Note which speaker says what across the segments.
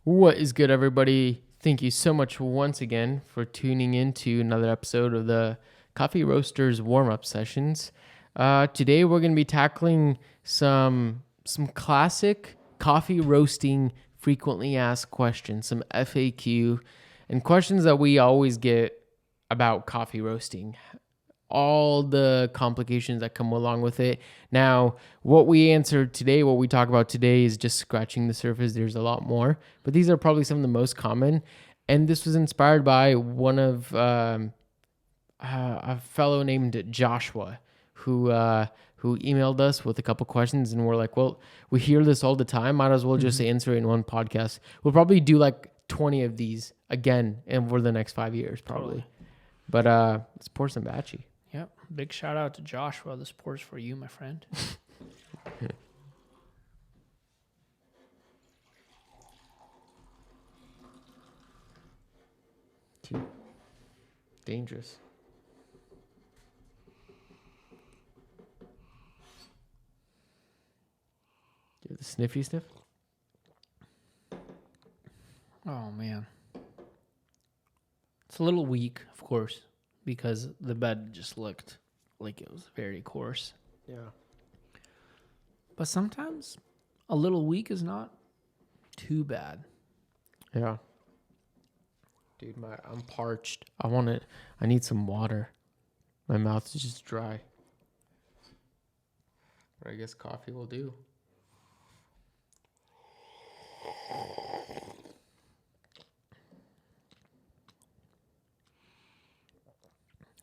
Speaker 1: What is good, everybody? Thank you so much once again for tuning in to another episode of the Coffee Roasters warm-up sessions. Today we're going to be tackling some classic coffee roasting frequently asked questions, some FAQ, and questions that we always get about coffee roasting. All the complications that come along with it. Now, what we talk about today is just scratching the surface. There's a lot more, but these are probably some of the most common. And this was inspired by one of a fellow named Joshua who emailed us with a couple questions, and we're like, well, we hear this all the time. Might as well just answer it in one podcast. We'll probably do like 20 of these again over the next 5 years, probably. Totally. But let's pour some batchy.
Speaker 2: Yep. Big shout out to Joshua. This pour's for you, my friend.
Speaker 1: Too dangerous. Do you have the sniffy sniff?
Speaker 2: Oh, man. It's a little weak, of course, because the bed just looked like it was very coarse.
Speaker 1: Yeah.
Speaker 2: But sometimes a little weak is not too bad.
Speaker 1: Yeah. Dude, I'm parched. I need some water. My mouth is just dry. But I guess coffee will do.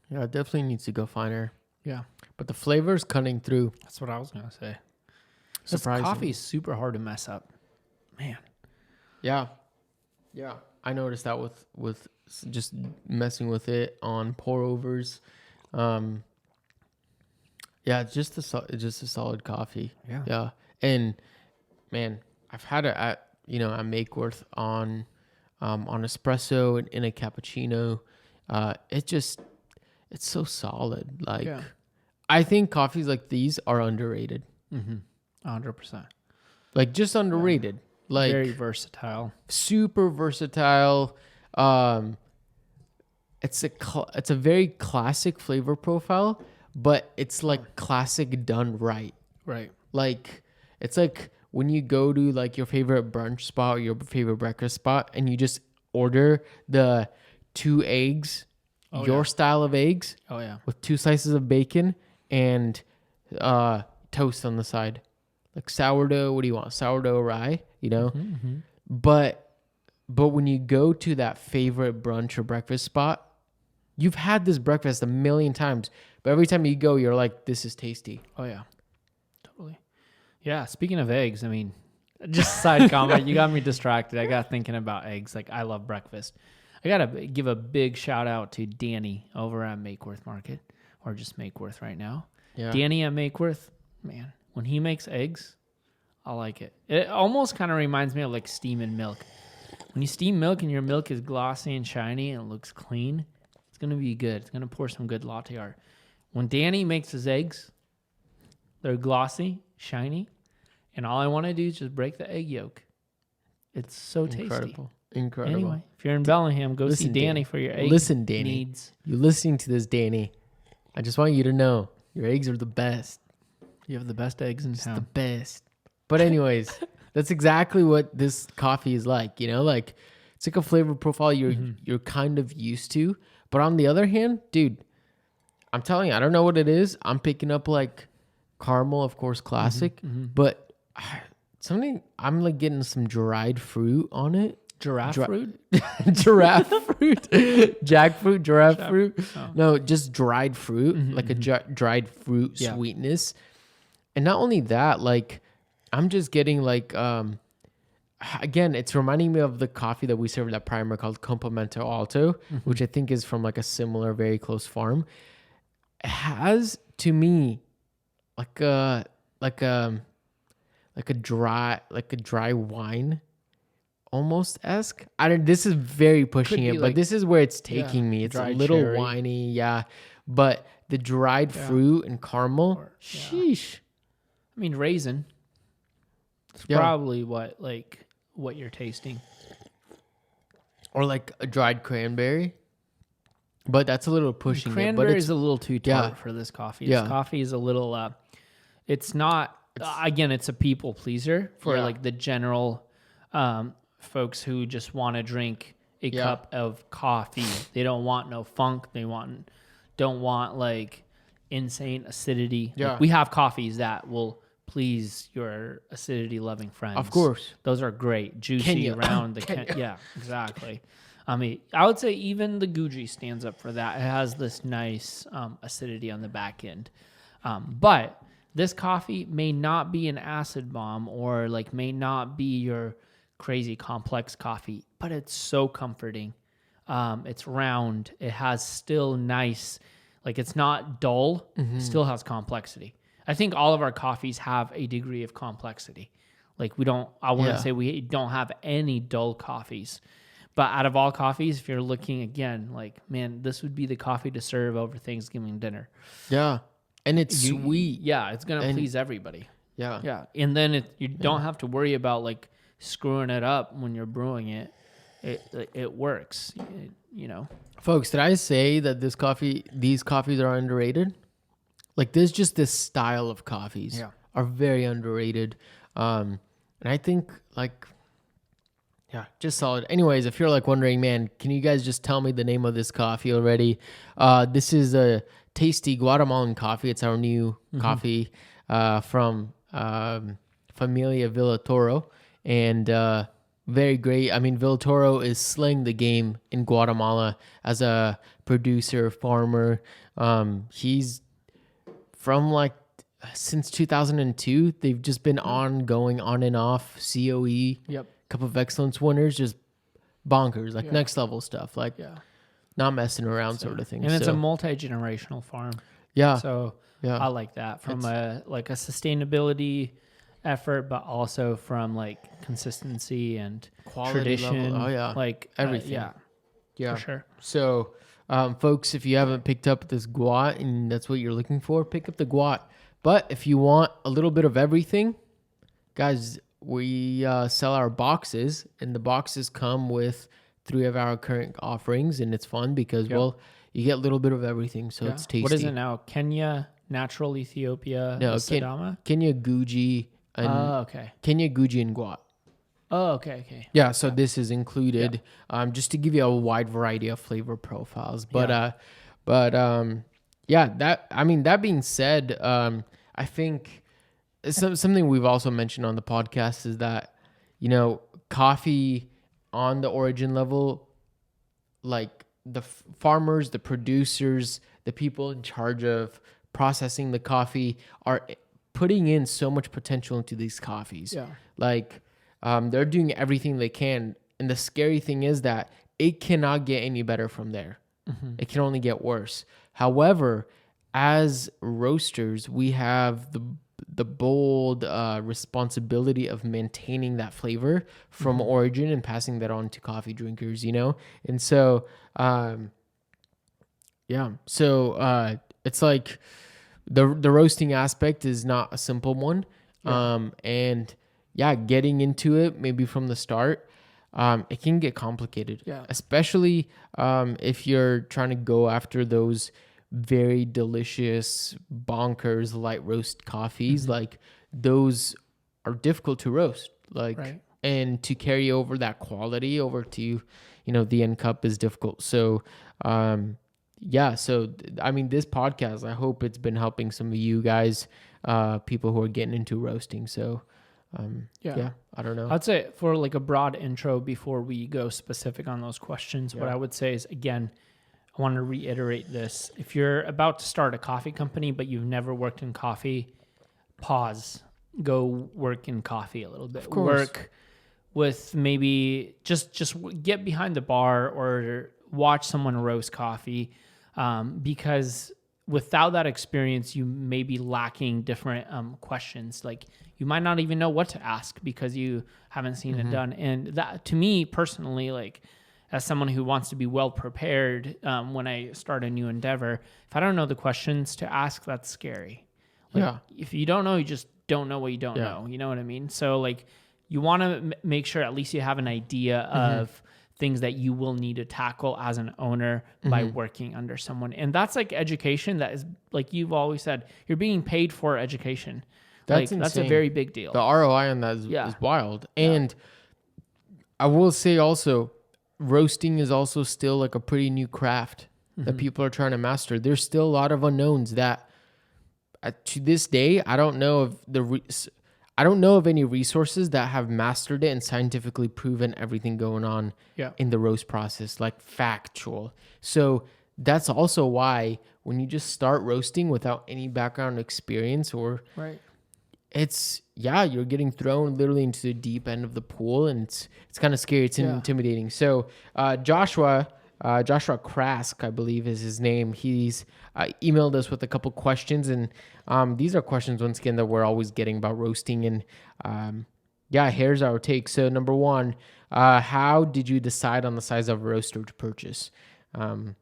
Speaker 1: Yeah, it definitely needs to go finer.
Speaker 2: Yeah.
Speaker 1: But the flavor's cutting through.
Speaker 2: That's what I was going to say.
Speaker 1: Surprising.
Speaker 2: Coffee is super hard to mess up. Man.
Speaker 1: Yeah. Yeah. I noticed that with just messing with it on pour overs. Yeah, it's just a solid coffee.
Speaker 2: Yeah.
Speaker 1: Yeah. And man, I've had it at Makeworth on espresso and in a cappuccino. It's so solid. Like, yeah. I think coffees like these are underrated.
Speaker 2: 100%.
Speaker 1: Like, just underrated. Yeah. Like,
Speaker 2: very versatile.
Speaker 1: Super versatile. It's a very classic flavor profile, but it's like classic done right.
Speaker 2: Right.
Speaker 1: Like, it's like when you go to like your favorite brunch spot or your favorite breakfast spot and you just order the 2 eggs. Style of eggs.
Speaker 2: Oh, yeah.
Speaker 1: With 2 slices of bacon and toast on the side. Like sourdough. What do you want? Sourdough rye, Mm-hmm. But when you go to that favorite brunch or breakfast spot, you've had this breakfast a million times. But every time you go, you're like, this is tasty.
Speaker 2: Oh, yeah. Totally. Yeah. Speaking of eggs, I mean, just side comment. You got me distracted. I got thinking about eggs. Like, I love breakfast. I got to give a big shout out to Danny over at Makeworth Market, or just Makeworth right now.
Speaker 1: Yeah.
Speaker 2: Danny at Makeworth, man, when he makes eggs, I like it. It almost kind of reminds me of like steaming milk. When you steam milk and your milk is glossy and shiny and it looks clean, it's going to be good. It's going to pour some good latte art. When Danny makes his eggs, they're glossy, shiny, and all I want to do is just break the egg yolk. It's so tasty.
Speaker 1: Incredible.
Speaker 2: Anyway, if you're in Bellingham, go see Danny for your egg needs.
Speaker 1: You're listening to this, Danny. I just want you to know your eggs are the best.
Speaker 2: You have the best eggs in town.
Speaker 1: The best. But anyways, that's exactly what this coffee is like. Like it's like a flavor profile you're kind of used to. But on the other hand, dude, I'm telling you, I don't know what it is. I'm picking up like caramel, of course, classic. But I'm like getting some dried fruit on it.
Speaker 2: Giraffe fruit?
Speaker 1: Giraffe fruit? Jackfruit, giraffe fruit? Oh. No, just dried fruit, like a dried fruit sweetness. And not only that, like, I'm just getting like, again, it's reminding me of the coffee that we served at Primer called Complemento Alto, which I think is from like a similar, very close farm. It has, to me, like a dry wine almost esque. This is very pushing it, but this is where it's taking me. It's a little cherry. Winey, yeah. But the dried fruit and caramel, sheesh.
Speaker 2: I mean, raisin. It's probably what, like what you're tasting.
Speaker 1: Or like a dried cranberry. But that's a little pushing it. But
Speaker 2: Cranberry
Speaker 1: it's
Speaker 2: is a little too tart for this coffee. This coffee is a little, it's not, again, it's a people pleaser for like the general folks who just want to drink a cup of coffee. They don't want no funk. They don't want like insane acidity.
Speaker 1: Yeah.
Speaker 2: Like, we have coffees that will please your acidity loving friends.
Speaker 1: Of course.
Speaker 2: Those are great. Juicy around the yeah, exactly. I mean, I would say even the Guji stands up for that. It has this nice acidity on the back end. But this coffee may not be an acid bomb or like may not be your crazy complex coffee, but it's so comforting. It's round. It has still nice, like it's not dull. It still has complexity. I think all of our coffees have a degree of complexity. Like I wouldn't say we don't have any dull coffees. But out of all coffees, if you're looking again, like, man, this would be the coffee to serve over Thanksgiving dinner.
Speaker 1: Yeah. And it's sweet.
Speaker 2: Yeah, it's going to please everybody.
Speaker 1: Yeah.
Speaker 2: Yeah. And then you don't have to worry about like screwing it up when you're brewing it. It works, you know.
Speaker 1: Folks, did I say that these coffees are underrated? Like there's just this style of coffees are very underrated. And I think like, yeah, just solid. Anyways, if you're like wondering, man, can you guys just tell me the name of this coffee already? This is a tasty Guatemalan coffee. It's our new coffee from Familia Villatoro. And very great. I mean, Villatoro is slaying the game in Guatemala as a producer, farmer. He's from like since 2002. They've just been going on and off COE.
Speaker 2: Yep.
Speaker 1: Cup of Excellence winners, just bonkers, like next level stuff, like not messing around sort of thing.
Speaker 2: And it's a multi-generational farm.
Speaker 1: Yeah.
Speaker 2: So I like that from a sustainability effort, but also from like consistency and
Speaker 1: quality
Speaker 2: tradition.
Speaker 1: level. Oh yeah.
Speaker 2: Like
Speaker 1: everything.
Speaker 2: For sure.
Speaker 1: So, folks, if you haven't picked up this guat and that's what you're looking for, pick up the guat. But if you want a little bit of everything, guys, we sell our boxes, and the boxes come with 3 of our current offerings, and it's fun because, well, you get a little bit of everything, so it's tasty.
Speaker 2: What is it now? Kenya, Natural Ethiopia, Sidama?
Speaker 1: Kenya, Guji, and Kenya, Guji, and Guat.
Speaker 2: Oh, okay.
Speaker 1: Yeah, so this is included, just to give you a wide variety of flavor profiles. But that being said, I think something we've also mentioned on the podcast is that, you know, coffee on the origin level, like the farmers, the producers, the people in charge of processing the coffee are putting in so much potential into these coffees. Yeah. Like, they're doing everything they can. And the scary thing is that it cannot get any better from there. Mm-hmm. It can only get worse. However, as roasters, we have the bold responsibility of maintaining that flavor from origin and passing that on to coffee drinkers, you know? And so, it's like the roasting aspect is not a simple one. Getting into it maybe from the start, it can get complicated, especially if you're trying to go after those very delicious, bonkers light roast coffees. Like those are difficult to roast, and to carry over that quality over to, you know, the end cup is difficult. So, so I mean, this podcast, I hope it's been helping some of you guys, people who are getting into roasting. So, I don't know.
Speaker 2: I'd say for like a broad intro before we go specific on those questions, what I would say is, again, I want to reiterate this. If you're about to start a coffee company, but you've never worked in coffee, pause. Go work in coffee a little bit.
Speaker 1: Of course.
Speaker 2: Work with maybe just get behind the bar or watch someone roast coffee, because without that experience, you may be lacking different questions. Like you might not even know what to ask because you haven't seen it done. And that, to me personally, like, as someone who wants to be well prepared when I start a new endeavor, if I don't know the questions to ask, that's scary. Like, if you don't know, you just don't know what you don't know. You know what I mean? So like you want to make sure at least you have an idea of things that you will need to tackle as an owner by working under someone. And that's like education that is, like you've always said, you're being paid for education.
Speaker 1: That's
Speaker 2: That's a
Speaker 1: insane.
Speaker 2: very big deal.
Speaker 1: The ROI on that is wild. And I will say also, roasting is also still like a pretty new craft that people are trying to master. There's still a lot of unknowns that to this day, I don't know of any resources that have mastered it and scientifically proven everything going on in the roast process, like factual. So that's also why when you just start roasting without any background experience or you're getting thrown literally into the deep end of the pool, and it's kind of scary. It's intimidating. So Joshua Krask, I believe is his name. He's emailed us with a couple questions, and these are questions once again that we're always getting about roasting. And here's our take. So number one, how did you decide on the size of a roaster to purchase? Another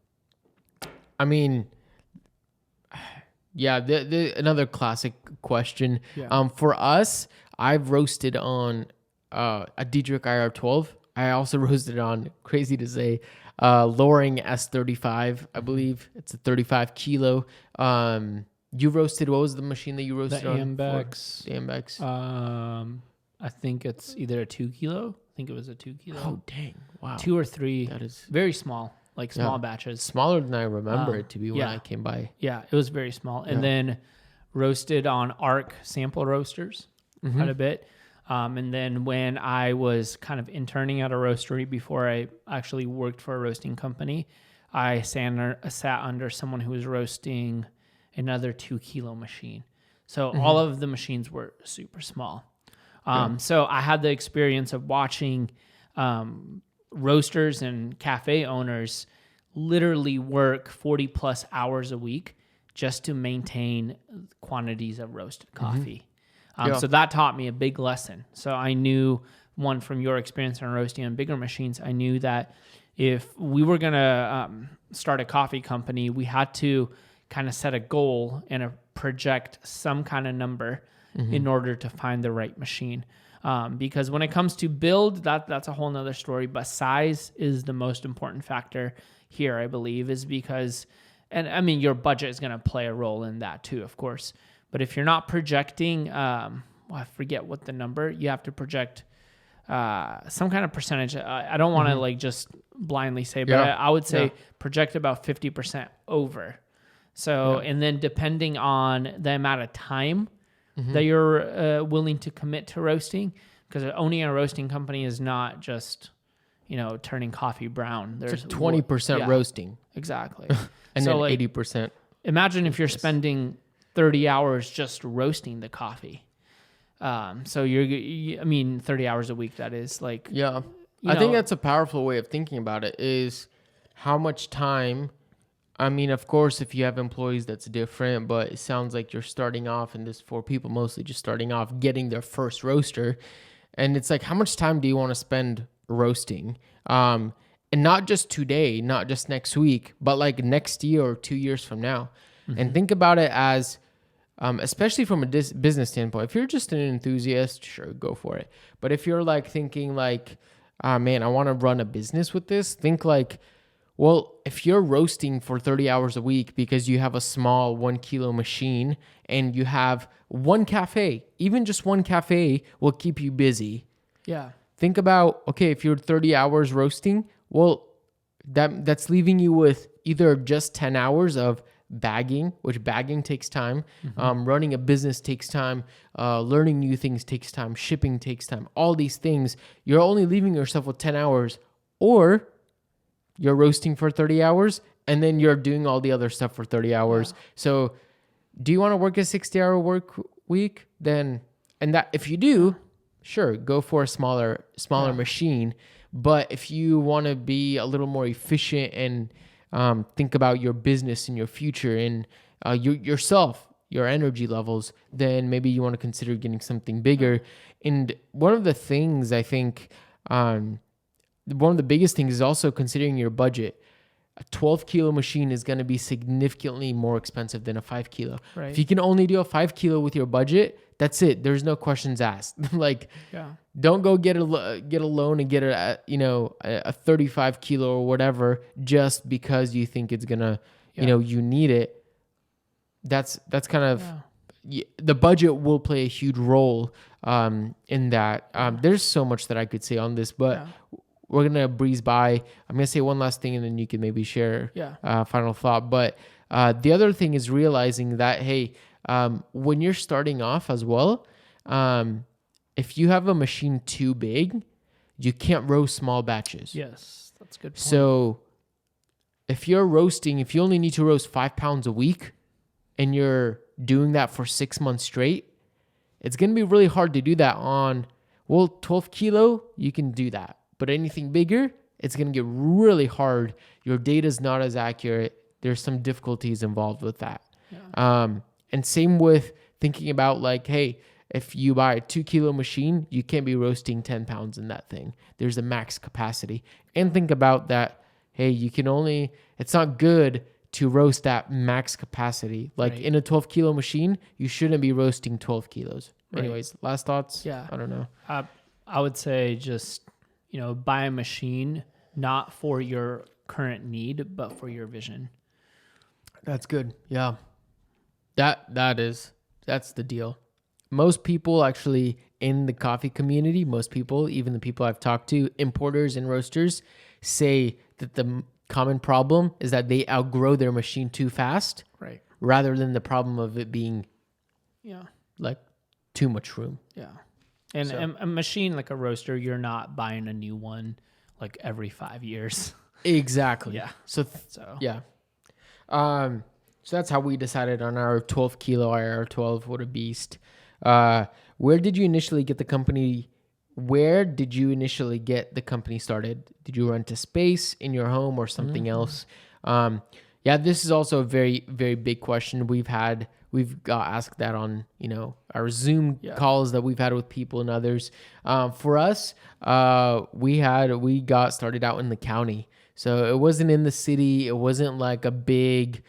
Speaker 1: classic question. For us, I've roasted on a Diedrich IR12. I also roasted on, crazy to say, Loring S35. I believe it's a 35 kilo. You roasted, what was the machine that you roasted on? The Ambex.
Speaker 2: I think it's either a 2 kilo. I think it was a 2 kilo.
Speaker 1: Oh, dang. Wow.
Speaker 2: 2 or 3.
Speaker 1: That is
Speaker 2: very small. Like small batches.
Speaker 1: Smaller than I remember it to be when I came by.
Speaker 2: Yeah, it was very small. And then roasted on ARC sample roasters quite a bit. And then when I was kind of interning at a roastery before I actually worked for a roasting company, I sat under someone who was roasting another 2 kilo machine. So all of the machines were super small. So I had the experience of watching roasters and cafe owners literally work 40 plus hours a week just to maintain quantities of roasted coffee. So that taught me a big lesson. So I knew, one, from your experience on roasting on bigger machines, I knew that if we were going to start a coffee company, we had to kind of set a goal and project some kind of number in order to find the right machine. Because when it comes to build, that's a whole nother story, but size is the most important factor here, I believe, is because, and I mean, your budget is going to play a role in that too, of course. But if you're not projecting, I forget what the number, you have to project some kind of percentage. I don't want to like just blindly say, but I would say project about 50% over. So, and then depending on the amount of time that you're willing to commit to roasting, because owning a roasting company is not just, turning coffee brown.
Speaker 1: There's 20% roasting.
Speaker 2: Exactly.
Speaker 1: And so then 80%.
Speaker 2: Imagine if you're spending 30 hours just roasting the coffee. So 30 hours a week, that is like,
Speaker 1: I think that's a powerful way of thinking about it, is how much time. I mean, of course, if you have employees, that's different, but it sounds like you're starting off, and this for people mostly just starting off, getting their first roaster. And it's like, how much time do you want to spend roasting? And not just today, not just next week, but like next year or 2 years from now. And think about it as, especially from a business standpoint, if you're just an enthusiast, sure, go for it. But if you're like thinking like, man, I want to run a business with this, think like, well, if you're roasting for 30 hours a week because you have a small 1 kilo machine and you have one cafe, even just one cafe will keep you busy.
Speaker 2: Yeah.
Speaker 1: Think about, okay, if you're 30 hours roasting, well, that's leaving you with either just 10 hours of bagging, which bagging takes time. Running a business takes time. Learning new things takes time. Shipping takes time. All these things, you're only leaving yourself with 10 hours, or you're roasting for 30 hours and then you're doing all the other stuff for 30 hours. So do you want to work a 60-hour work week? Then, and that, if you do, sure, go for a smaller machine. But if you want to be a little more efficient and think about your business and your future and yourself, your energy levels, then maybe you want to consider getting something bigger. And one of the things I think, one of the biggest things is also considering your budget. a 12 kilo machine is going to be significantly more expensive than a 5 kilo.
Speaker 2: Right.
Speaker 1: If you can only do a 5 kilo with your budget, that's it. There's no questions asked. Like, don't go get a loan and get a 35 kilo or whatever just because you think it's gonna, you need it. That's kind of the budget will play a huge role in that. There's so much that I could say on this, but we're gonna breeze by. I'm gonna say one last thing, and then you can maybe share final thought. But the other thing is realizing that when you're starting off as well, if you have a machine too big, you can't roast small batches.
Speaker 2: Yes, that's a good point.
Speaker 1: So if you're roasting, if you only need to roast 5 pounds a week and you're doing that for 6 months straight, it's going to be really hard to do that on, 12 kilo, you can do that. But anything bigger, it's going to get really hard. Your data's not as accurate. There's some difficulties involved with that. And same with thinking about like, hey, if you buy a 2 kilo machine, you can't be roasting 10 pounds in that thing. There's a max capacity. And think about that, hey, it's not good to roast that max capacity. Like in a 12 kilo machine, you shouldn't be roasting 12 kilos. Right. Anyways, last thoughts?
Speaker 2: Yeah.
Speaker 1: I don't know.
Speaker 2: I would say just, buy a machine, not for your current need, but for your vision.
Speaker 1: That's good. Yeah. That's the deal. Most people actually in the coffee community, even the people I've talked to, importers and roasters, say that the common problem is that they outgrow their machine too fast,
Speaker 2: right?
Speaker 1: Rather than the problem of it being, like too much room.
Speaker 2: Yeah, and a machine like a roaster, you're not buying a new one like every 5 years.
Speaker 1: Exactly.
Speaker 2: Yeah.
Speaker 1: So. So that's how we decided on our 12 kilo IR12. What a beast. Where did you initially get the company started? Did you rent a space in your home or something else? This is also a very, very big question. We've got asked that on, our Zoom calls that we've had with people and others. For us, we got started out in the county. So it wasn't in the city. It wasn't like a big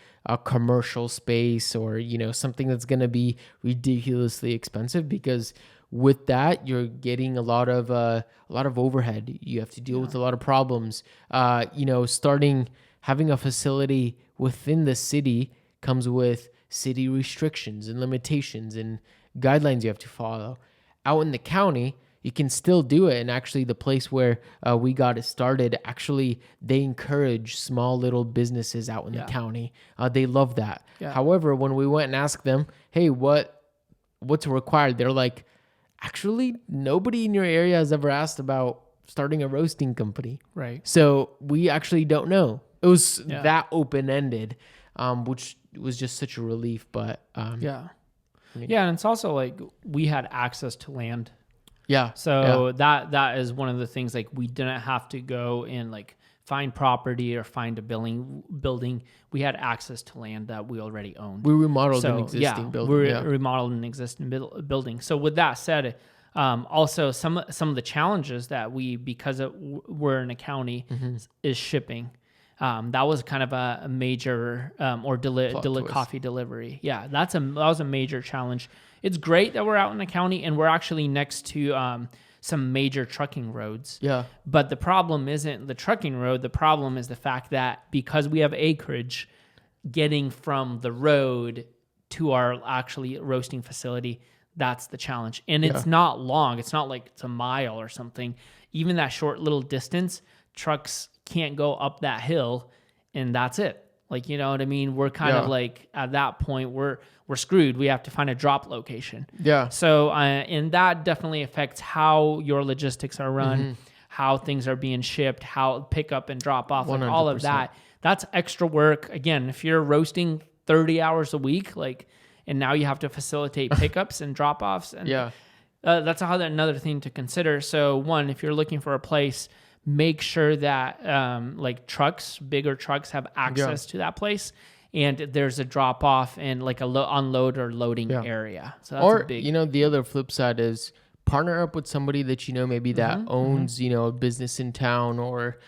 Speaker 1: commercial space or, something that's going to be ridiculously expensive, because with that, you're getting a lot of overhead. You have to deal with a lot of problems. Having a facility within the city comes with city restrictions and limitations and guidelines you have to follow. Out in the county, you can still do it. And actually the place where we got it started, they encourage small little businesses out in the county. They love that. Yeah. However, when we went and asked them, hey, what's required? They're like, actually, nobody in your area has ever asked about starting a roasting company. Right. So we actually don't know. It was that open-ended, which was just such a relief. But
Speaker 2: and it's also like we had access to land.
Speaker 1: Yeah.
Speaker 2: So that is one of the things, like we didn't have to go and like find property or find a building. We had access to land that we already owned.
Speaker 1: We remodeled an existing building.
Speaker 2: We remodeled an existing building. So with that said, also some of the challenges that because we're in a county is shipping. That was kind of a major coffee delivery. Yeah, that was a major challenge. It's great that we're out in the county and we're actually next to some major trucking roads. Yeah. But the problem isn't the trucking road. The problem is the fact that because we have acreage, getting from the road to our actually roasting facility, that's the challenge. And it's not long. It's not like it's a mile or something. Even that short little distance, trucks can't go up that hill, and that's it. Like, you know what I mean? We're kind of like at that point we're screwed. We have to find a drop location. Yeah. So and that definitely affects how your logistics are run, how things are being shipped, how pick up and drop off, like all of that. That's extra work. Again, if you're roasting 30 hours a week, like, and now you have to facilitate pickups and drop offs, and that's another thing to consider. So one, if you're looking for a place, make sure that like bigger trucks have access to that place, and there's a drop off and like a unload or loading area. So that's a big.
Speaker 1: The other flip side is partner up with somebody that maybe that owns a business in town, or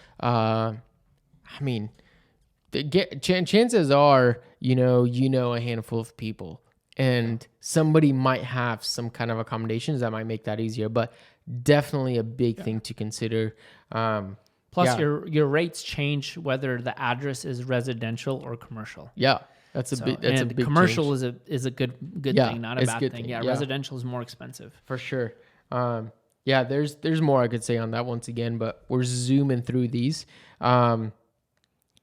Speaker 1: chances are, a handful of people, and somebody might have some kind of accommodations that might make that easier, but definitely a big thing to consider.
Speaker 2: Plus, your rates change whether the address is residential or commercial.
Speaker 1: Yeah, that's a big
Speaker 2: commercial
Speaker 1: change.
Speaker 2: is a good thing, not a bad thing. Yeah,
Speaker 1: Yeah.
Speaker 2: residential is more expensive.
Speaker 1: For sure. There's more I could say on that once again, but we're zooming through these.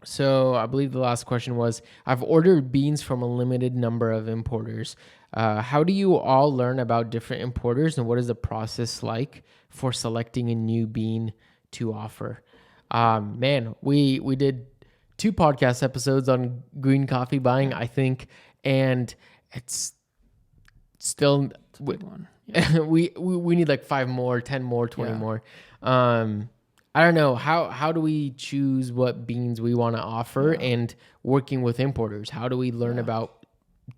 Speaker 1: So I believe the last question was, I've ordered beans from a limited number of importers. How do you all learn about different importers, and what is the process like for selecting a new bean to offer? Man, we did 2 podcast episodes on green coffee buying, I think, and it's still
Speaker 2: It's a big one. Yeah.
Speaker 1: we need like 5 more, 10 more, 20 more. I don't know, how do we choose what beans we want to offer, and working with importers, how do we learn about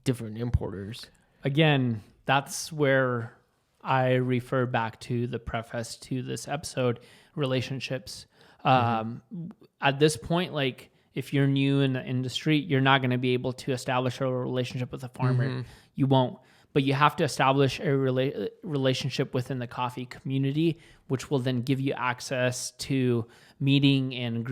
Speaker 1: different importers?
Speaker 2: Again, that's where I refer back to the preface to this episode, relationships. At this point, like, if you're new in the industry, you're not going to be able to establish a relationship with a farmer. You won't. But you have to establish a relationship within the coffee community, which will then give you access to meeting and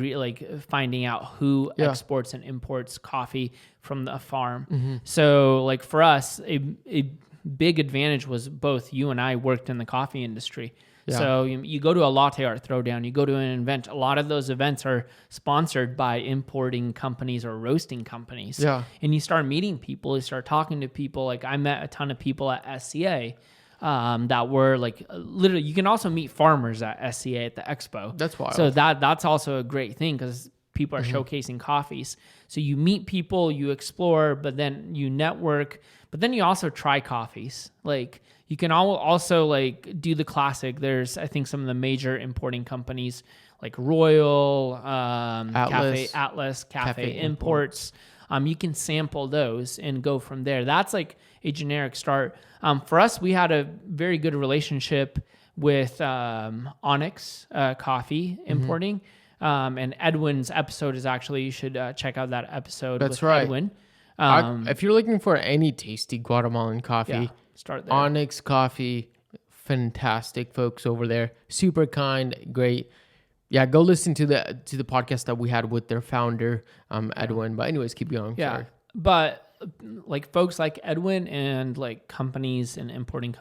Speaker 2: finding out who exports and imports coffee from the farm. So, like, for us, a big advantage was both you and I worked in the coffee industry. Yeah. So you go to a latte art throwdown, you go to an event. A lot of those events are sponsored by importing companies or roasting companies. Yeah. And you start meeting people, you start talking to people. Like, I met a ton of people at SCA that were like, literally, you can also meet farmers at SCA at the expo.
Speaker 1: That's wild.
Speaker 2: So that's also a great thing, because people are showcasing coffees. So you meet people, you explore, but then you network, but then you also try coffees. Like, you can also like do the classic. There's, I think, some of the major importing companies like Royal, Atlas, Cafe Imports. You can sample those and go from there. That's like a generic start. For us, we had a very good relationship with Onyx Coffee Importing. And Edwin's episode is actually, you should check out that episode. That's with Edwin.
Speaker 1: If you're looking for any tasty Guatemalan coffee,
Speaker 2: start there.
Speaker 1: Onyx Coffee, fantastic folks over there. Super kind, great. Yeah, go listen to the podcast that we had with their founder, Edwin. But anyways, keep going.
Speaker 2: Yeah, sorry. But like folks like Edwin and like companies and importing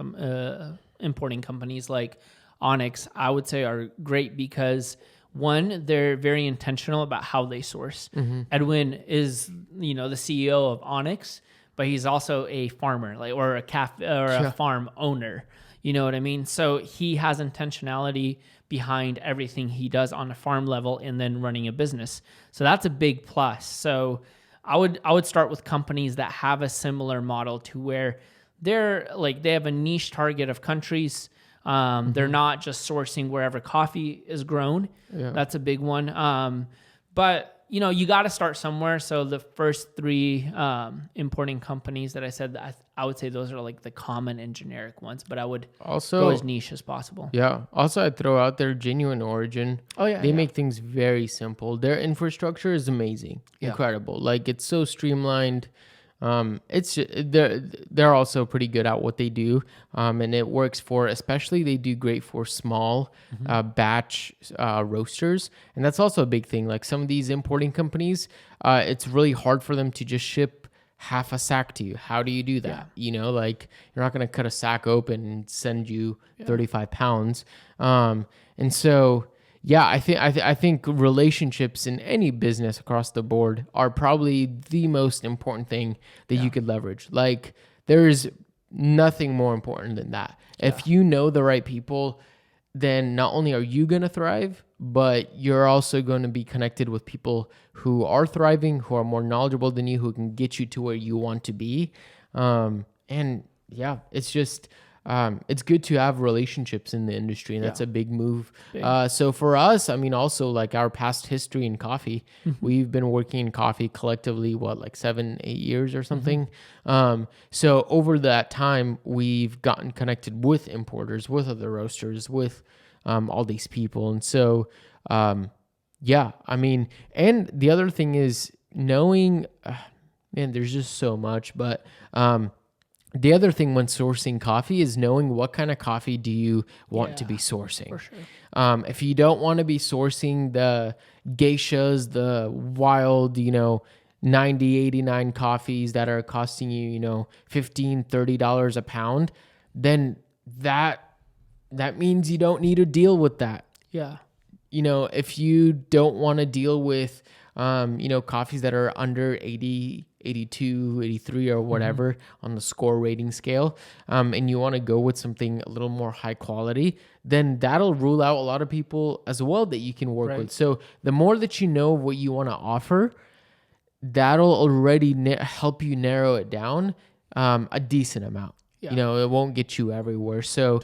Speaker 2: companies like Onyx, I would say are great because, one, they're very intentional about how they source. Edwin is, the CEO of Onyx, but he's also a farmer, or a cafe or a farm owner. You know what I mean? So he has intentionality behind everything he does on a farm level and then running a business. So that's a big plus. So I would start with companies that have a similar model to where they're like, they have a niche target of countries. They're not just sourcing wherever coffee is grown. Yeah. That's a big one. But you got to start somewhere. So the first 3 importing companies that I said, I would say those are like the common and generic ones, but I would also go as niche as possible.
Speaker 1: Yeah. Also, I'd throw out their Genuine Origin. Oh yeah. They make things very simple. Their infrastructure is amazing. Yeah. Incredible. Like, it's so streamlined. They're also pretty good at what they do, and it works for, especially they do great for small batch roasters, and that's also a big thing. Like, some of these importing companies, it's really hard for them to just ship half a sack to you. How do you do that? Like, you're not going to cut a sack open and send you 35 pounds, and so. Yeah, I think relationships in any business across the board are probably the most important thing that you could leverage. Like, there's nothing more important than that. Yeah. If you know the right people, then not only are you going to thrive, but you're also going to be connected with people who are thriving, who are more knowledgeable than you, who can get you to where you want to be. And yeah, it's just... it's good to have relationships in the industry, and that's a big move. So for us, I mean, also like our past history in coffee, we've been working in coffee collectively, like 7-8 years or something. So over that time, we've gotten connected with importers, with other roasters, with all these people. And so, I mean, and the other thing is, knowing, man, there's just so much. But the other thing when sourcing coffee is knowing what kind of coffee do you want to be sourcing.
Speaker 2: For sure.
Speaker 1: If you don't want to be sourcing the geishas, the wild, $90-$89 coffees that are costing you, $15-$30 a pound, then that means you don't need to deal with that.
Speaker 2: Yeah.
Speaker 1: If you don't want to deal with, coffees that are under 80, 82, 83 or whatever on the score rating scale, and you want to go with something a little more high quality, then that'll rule out a lot of people as well that you can work with. So the more that you know what you want to offer, that'll already help you narrow it down a decent amount. Yeah. It won't get you everywhere. So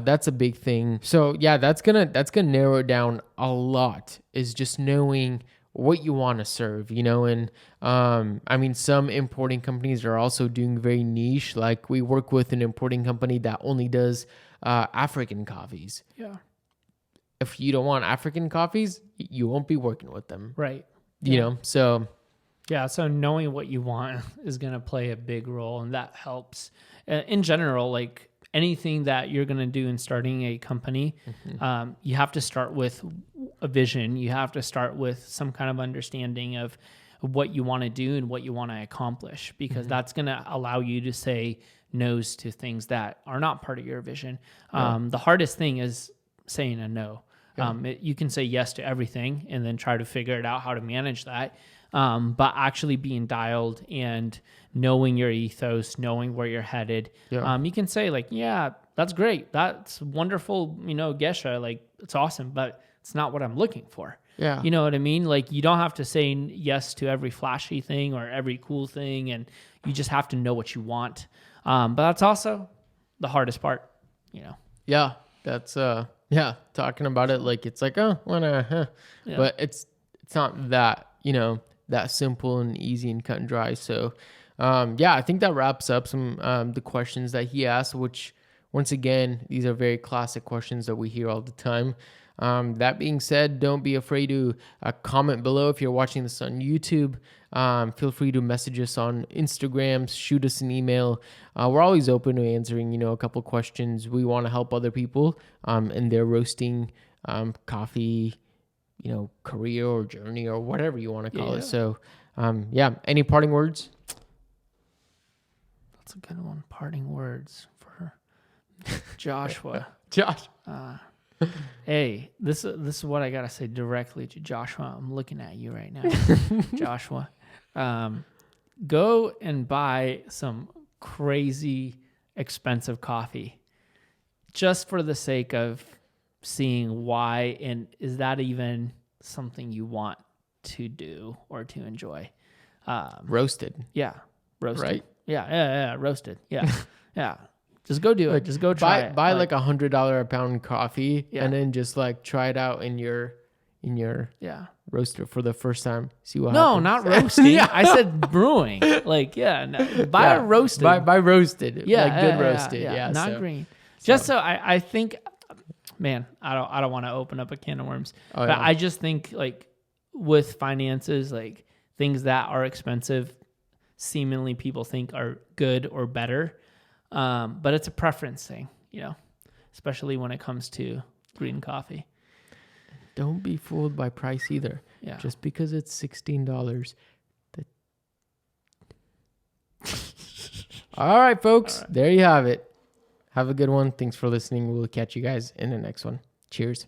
Speaker 1: that's a big thing. So yeah, that's gonna narrow it down a lot, is just knowing what you want to serve, and some importing companies are also doing very niche. Like we work with an importing company that only does African coffees.
Speaker 2: Yeah.
Speaker 1: If you don't want African coffees, you won't be working with them.
Speaker 2: Right.
Speaker 1: So.
Speaker 2: Yeah, so knowing what you want is going to play a big role, and that helps. In general, like anything that you're going to do in starting a company, you have to start with a vision. You have to start with some kind of understanding of what you want to do and what you want to accomplish, because that's going to allow you to say no's to things that are not part of your vision. The hardest thing is saying a no. You can say yes to everything and then try to figure it out how to manage that. But actually being dialed and knowing your ethos, knowing where you're headed, you can say like, yeah, that's great. That's wonderful. Gesha, like it's awesome, but it's not what I'm looking for.
Speaker 1: Yeah.
Speaker 2: You know what I mean? Like you don't have to say yes to every flashy thing or every cool thing. And you just have to know what you want. But that's also the hardest part,
Speaker 1: Yeah. That's, talking about it. Like, it's like, but it's not that, that simple and easy and cut and dry. So, I think that wraps up some the questions that he asked, which once again, these are very classic questions that we hear all the time. That being said, don't be afraid to comment below. If you're watching this on YouTube, feel free to message us on Instagram, shoot us an email. We're always open to answering, a couple questions. We want to help other people in their roasting coffee career or journey or whatever you want to call it. So, any parting words?
Speaker 2: That's a good one. Parting words for Joshua.
Speaker 1: Josh.
Speaker 2: Hey, this is what I got to say directly to Joshua. I'm looking at you right now, Joshua. Go and buy some crazy expensive coffee just for the sake of seeing why, and is that even something you want to do or to enjoy?
Speaker 1: Roasted.
Speaker 2: Yeah. Roasted.
Speaker 1: Right?
Speaker 2: Yeah. Roasted. Yeah. Yeah. Just go do it. Just go try it.
Speaker 1: Buy like $100 a pound coffee and then just like try it out in your roaster for the first time. See what happens.
Speaker 2: No, not roasting. I said brewing. Like, buy a roasted.
Speaker 1: Buy roasted.
Speaker 2: Yeah.
Speaker 1: Like good roasted. Yeah.
Speaker 2: Not green. Just so I think, man, I don't want to open up a can of worms, but I just think like with finances, like things that are expensive, seemingly people think are good or better. But it's a preference thing, especially when it comes to green coffee.
Speaker 1: Don't be fooled by price either.
Speaker 2: Yeah.
Speaker 1: Just because it's $16. All right, folks. There you have it. Have a good one. Thanks for listening. We'll catch you guys in the next one. Cheers.